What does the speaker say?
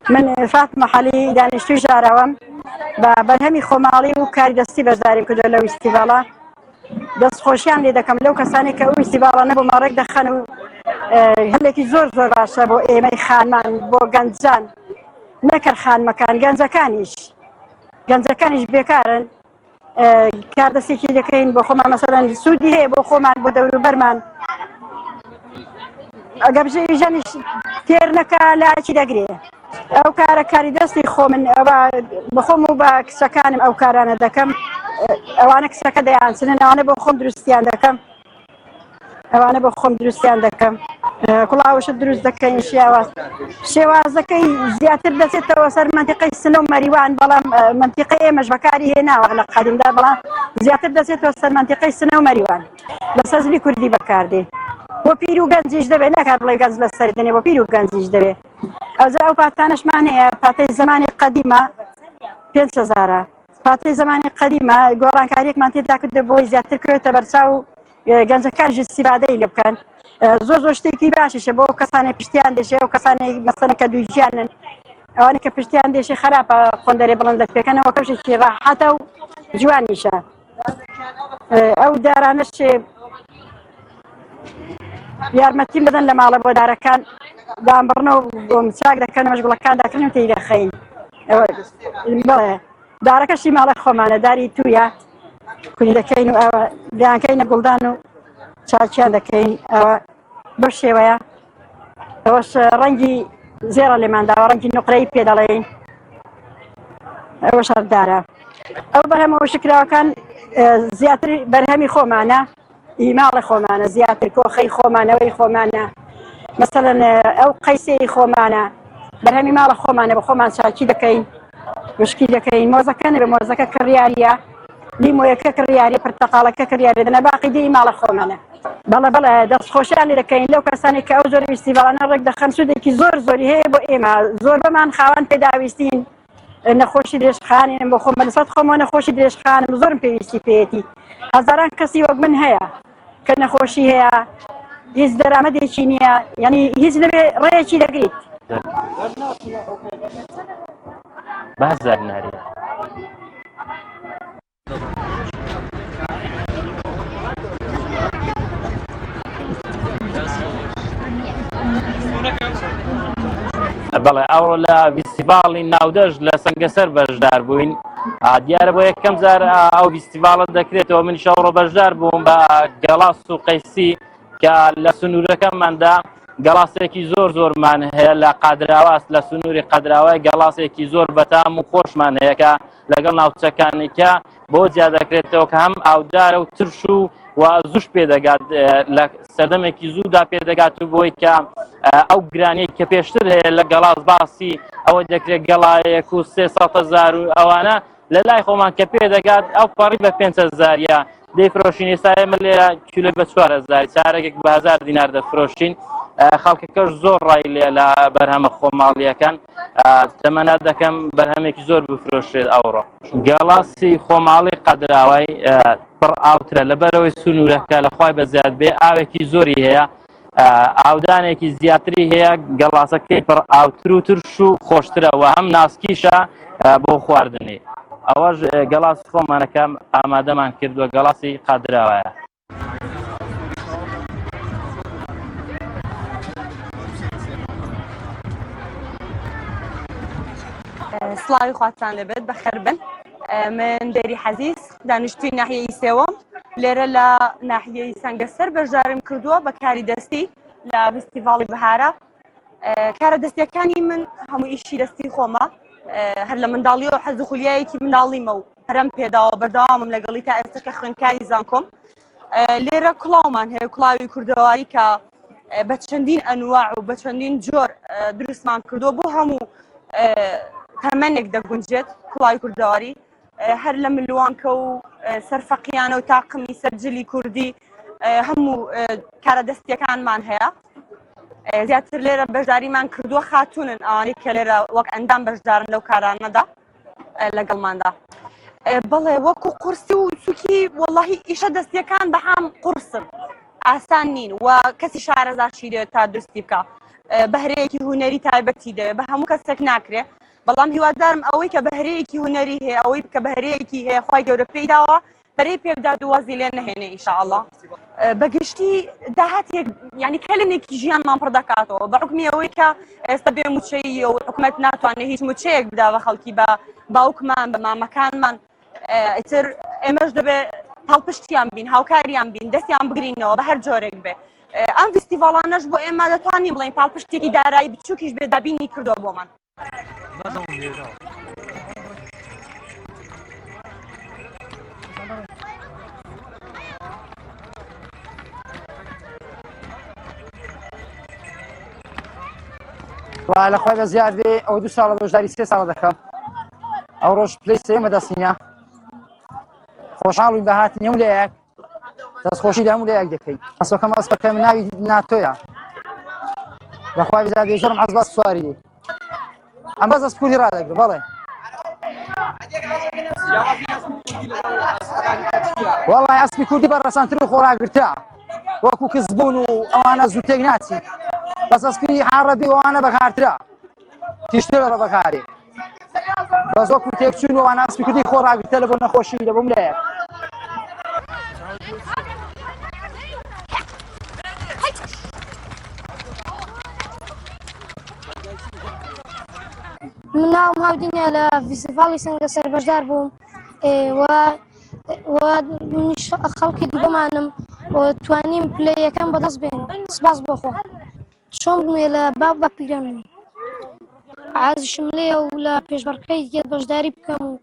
من فاطمة حالي دانشتوی ژاراوەم بە بەرهەمی خۆماڵی و کاری دەستی بەشداریم کردو لەو ئیسیڤاڵە. دەستخۆشیان لێ دەکەم لەو کەسانی کە ئەو ئیسیڤاڵە نەبوو مەڕێک دەخەن و هەلێکی زۆر زۆر باشە بۆ ئێمەی خانمان، بۆ گەنجان، نەکەر خانمەکان، گەنجەکانیش بێکارن، کاردەستێکی دەکەین بۆ خۆمان، مەسەڵەن سوودی هەیە بۆ خۆمان، بۆ دەوروبەرمان. ئەگەر ژەنیش تێر نەکا لاکی دەگرێ. ئەو کارە کاری دەستی خۆ من بەخۆم و بە کچەکانم ئەو کارانە دەکەم. ئەوانە کچەکە دەیانچنن، ئەوانە بۆ خۆم دروستیان دەکەم، کوڵاوشت دروست دەکەین. شێوازەکەی زیاتر دەچێتەوە سەر منتیقەی سنە و مەریوان، بەڵام منتیقەی ئێمەش بەکاری هێناوە لە قەدیمدا، بەڵام زیاتر دەچێتەوە سەر منتیقەی سنە و مەریوان، لەسەر زلی کوردی بەکاردێ. بۆ پیر و گەنجیش دەبێت، ناکات بڵێ گەنج لەسەر دێنێ، بۆ پیر و گەنجیش دەبێت. ئەو پاتانشمان هەیە، پاتەی زمانی قەدیمە 5,000. پاتەی زمانی قەدیمە گۆڕانکاریەکمان تێدا کردو بۆی زیاتر کردێتە بەرچاو گەنجەکانیش استیفادەی لێ بکەن. زۆر شتێکی باشیشە بۆ کەسانی پشتیان دێشێ، و کەسانی مەسەڵەن کە دووجیانن، ئەوانە کە پشتیان دێشێ خراپە خۆندەرێ بڵند دەپێکەنەوە، کەوشێکی ڕاحەتە و جوانیشە. ئەو دارانەش یارمەتیم بدەن لە ماڵە بۆ دارەکان، دامبڕنەوە بۆ مچاک دەکەن، مەشغوڵەکان داکردن و تێی دەخەین. بڵێ دارەکەشی ماڵی خۆمانە، داری توویە، کولی دەکەین و ئەوە دایانکەینە گوڵدان و چاکیان دەکەین. ئەوە بەو شێوەیە. ئەوەش ڕەنگی زێڕە لێمانداوە، ڕەنگی نوقرەی پێ دەڵێین، ئەوەش هەردارە. ئەو بەرهەمەوە شکراوەکان زیاتر بەرهەمی خۆمانە، ئیماڵی خۆمانە، زیاتر کۆخەی خۆمانەوەی خۆمانە، مەسەڵەن ئەو قەیسەی خۆمانە، بەرهەمی ماڵە خۆمانە، بە خۆمان چاکی دەکەین، مشکی دەکەین. مۆزەکە نەبێ، مۆزەکە کڕیاریە، لیمۆیەکە کڕیاریە، پرتەقاڵەکە کڕیاریە، دەنە باقی دی ماڵە خۆمانە. بەڵێ دەستخۆشیان لێ دەکەین لەو کەسانی کە ئەو زۆر ئیسیڤاڵانە ڕێک دەخەن. سوودێکی زۆری هەیە بۆ ئێمە، زۆر بەمان خاوەن پێداویستین. نەخۆشی درێژخانێن بۆ خۆم، بەنسبەت خۆمەوە نەخۆشی درێژخانم زۆرم پێویستی پێیەتی. هەزاران کەسی وەک من هەیە کە نەخۆشی هەیە، هیچ دەرامەدێکی نییە، یعنی هیچ نەبێ ڕێیەکی دەگریت. بەزار نارێ. بەڵێ ئەوڕۆ لە فیستیڤاڵی ناودەژ لە سەنگەسەر بەشدار بووین. دیارە بۆ یەکەم جار ئەو فیستیڤاڵە دەکرێتەوە. منیش ئەوڕۆ بەشدار بووم بە گەڵاس و قەیسی کە لە سنوورەکەماندا گەڵاسێکی زۆرمان هەیە لە قادراوەست، لە سنووری قەدراوای گەڵاسێکی زۆر بەتام و خۆشمان هەیە کە لەگەڵ ناوچەکانێکە بۆ جیا دەکرێتەوە کە هەم ئاودارە و ترش و زوش پێدەگات، لە سەردەمێکی زوودا پێدەگات و بۆی کە ئەو گرانەی کە پێشتر هەیە لە گەڵاس باسی ئەوە دەکرێت گەڵایەک و 300,000 و ئەوانە لە لای خۆمان کە پێدەگات ئەو پەڕی بە 5,000 دەیفرۆشین. ئێستا ئێمە لێرە کیلۆ بە 4,000 چارەکێک بە 1000 دینار دەفرۆشین. خەڵکەکەش زۆر ڕای لێ لە بەرهەمە خۆماڵیەکان. تەمەنا دەکەم بەرهەمێکی زۆر بفرۆشێت ئەوڕۆ. گەڵاسی خۆماڵی قەدراوای پڕ ئاوترە، لەبەرەوەی سنوورەکە لە خوای بەزیاد بێ ئاوێکی زۆری هەیە، ئاودانێکی زیاتری هەیە، گەڵاسەکەی پڕ ئاوتر و ترش و خۆشترە و هەم ناسکیشە بۆ خواردنی. ئەوەش گەڵاس خۆمانەکەم ئامادەمان کردووە، گەڵاسی قەدراوایە. سڵاوی خواتان لەبێت بەخێر بن. من دەری حەزیز، دانیشتووی ناحیەی سێوەم، لێرە لە ناحیەی سەنگەسەر بەشداریم کردووە بە کاری دەستی لە فیستیڤاڵی بەهارە. کارە دەستیەکانی من هەموو ئیشی دەستی خۆمە، هەر لە منداڵیەوە حەز و خولیایەکی منداڵیمە و هەرم پێداوە، بەردەوامم لەگەڵی تا ئێستا کە خوێندکاری زانکۆم. لێرە کڵاومان هەیە، کڵاوی کوردەواری کە بە چەندین ئەنواع و بە چەندین جۆر دروستمان کردووە بۆ هەموو تەمەنێک دەگونجێت کوڵای کوردەواری هەر لە ملوانکە و سەرفەقیانە و تاقمی سەرجلی کوردی هەموو کارە دەستیەکانمان هەیە زیاتر لێرە بەشداریمان کردووە خاتونن ئەوانەی کە لێرە وەک ئەندام بەشدارن لەو کارانەدا لەگەڵماندا بەڵێ وەکو قورسی و سوکی وەڵڵاهی ئیشە دەستیەکان بەهام قورسن ئاسان نین و کەسی شارەزاشی دەوێت تا دروستی بکە بەهرەیەکی هونەری تایبەتی دەوێت بە هەموو کەسێک ناکرێت بەڵام هیوادارم ئەوەی کە بەهرەیەکی هونەری هەیە ئەوەی کە بەهرەیەکی هەیە خوای گەورە پێی داوە بەرەی پێبدا دووازی لێ نەهێنێ ئینشاءالله بەگشتی داهاتێک یعنی کەلمێکی ژیانمان پڕ دەکاتەوە بە حکمی ئەوەی کە ئێستا بێ موچەیە و حکومەت ناتوانێت هیچ موچەیەک بدا بە خەڵکی بە باوکمان بە مامەکانمان ئیتر ئێمەش دەبێت هەڵپشتیان بین هاوکاریان بین دەستیان بگرینەوە بە هەر جۆرێک بێ ئەم فستیڤاڵانەش بۆ ئێمە دەتوانین بڵین پاڵپشتێکی دارایی بچووکیش بێ دابینی کردووە بۆمان لە خۆی بە زیاد بێ ئەو 2 ساڵە بەشداری 3 ساڵە دەکەم ئەو ڕۆژ پلەی سێمە دەستینە خۆشحاڵوین بە هاتنی هەموو لایەک دەستخۆشی لە هەموو لایەک دەکەین ئەسۆکەم ئەسپەکەم ناوی ناتۆیە بەخوای بزاد زۆرم حەز بەس سواری ئەم بەس ئەسپولی ڕادەگرم بەڵێ وەڵای ئەسپی کوردی بەڕەسانتر و خۆراگرتە وەکو کەسبوون و ئەوانە زووتێک ناچین بەس ئەسپی حاڕەبی ئەوانە بەکارترا تیشترە لە بەکارێ بەس وەکو تێکچوون ئەوانە ئەسپی کوردی خۆراگرتە لە بۆ نەخۆشی لە بۆم لایە من ناوم هاودینە لە فیستیڤاڵی سەنگەسەر بەشدار بووم منیش خەڵکی دیگەمانم توانیم پلەیەکەم بەدەست بێن سپاس بۆخۆ چۆن بمێ لە باب بە پیرەن عازشم لێە و لە پێشبڕکەی دێت بەشداری بکەم و